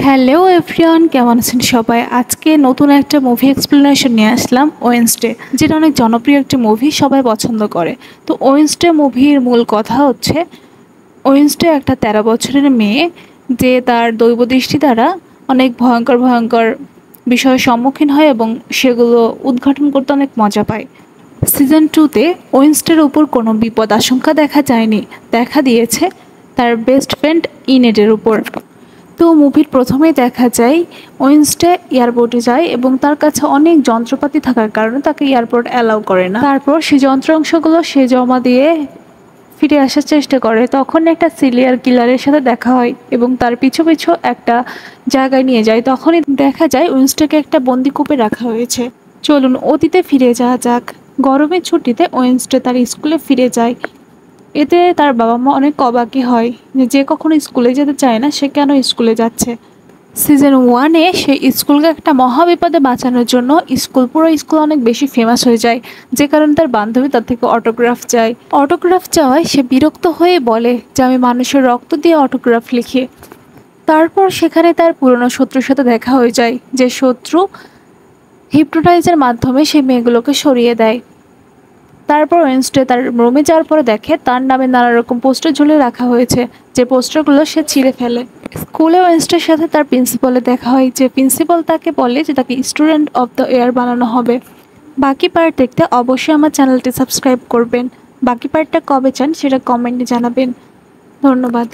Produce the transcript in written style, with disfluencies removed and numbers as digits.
Hello everyone, কেমন আছেন সবাই? আজকে নতুন একটা মুভি এক্সপ্লেনেশন নিয়ে আসলাম, ওয়েডনেসডে, যেটা অনেক জনপ্রিয় একটা মুভি, সবাই পছন্দ করে। তো ওয়েডনেসডে মুভির মূল কথা হচ্ছে, ওয়েডনেসডে একটা 13 বছরের মেয়ে, যে তার দৈব দৃষ্টি দ্বারা অনেক ভয়ঙ্কর ভয়ঙ্কর বিষয়ের সম্মুখীন হয় এবং সেগুলো উদ্ঘাটন করতে অনেক মজা পায়। সিজন 2-তে ওয়েডনেসডের উপর কোনো বিপদ আশঙ্কা দেখা যায়নি, দেখা দিয়েছে তার বেস্ট ফ্রেন্ড ইনেটের উপর। তো মুভির প্রথমেই দেখা যায় ওয়েডনেসডে এয়ারপোর্টে যায় এবং তার কাছে অনেক যন্ত্রপাতি থাকার কারণে তাকে এয়ারপোর্ট অ্যালাউ করে না। তারপর সেই যন্ত্রাংশগুলো সে জমা দিয়ে ফিরে আসার চেষ্টা করে। তখন একটা সিরিয়াল কিলারের সাথে দেখা হয় এবং তার পিছু পিছু একটা জায়গায় নিয়ে যায়। তখনই দেখা যায় ওয়েডনেসডেকে একটা বন্দিকূপে রাখা হয়েছে। চলুন অতীতে ফিরে যাওয়া যাক। গরমের ছুটিতে ওয়েডনেসডে তার স্কুলে ফিরে যায়। এতে তার বাবা মা অনেক অবাকই হয় যে কখনো স্কুলে যেতে চায় না, সে কেন স্কুলে যাচ্ছে। সিজন 1-এ সে স্কুলকে একটা মহাবিপদে বাঁচানোর জন্য পুরো স্কুল অনেক বেশি ফেমাস হয়ে যায়, যে কারণে তার বান্ধবী তার থেকে অটোগ্রাফ চায়। অটোগ্রাফ চাওয়ায় সে বিরক্ত হয়ে বলে যে আমি মানুষের রক্ত দিয়ে অটোগ্রাফ লিখি। তারপর সেখানে তার পুরনো শত্রুর সাথে দেখা হয়ে যায়, যে শত্রু হিপনোটাইজের মাধ্যমে সেই মেয়েগুলোকে সরিয়ে দেয়। তারপর ওয়েডনেসডে তার রুমে যাওয়ার পরে দেখে তার নামে নানা রকম পোস্টার ঝুলিয়ে রাখা হয়েছে, যে পোস্টারগুলো সে ছিঁড়ে ফেলে। স্কুলে ওয়েডনেসডের সাথে তার প্রিন্সিপালে দেখা হয়, যে প্রিন্সিপাল তাকে বলে যে তাকে স্টুডেন্ট অফ দ্য ইয়ার বানানো হবে। বাকি পার্ট দেখতে অবশ্যই আমার চ্যানেলটি সাবস্ক্রাইব করবেন। বাকি পার্টটা কবে চান সেটা কমেন্টে জানাবেন। ধন্যবাদ।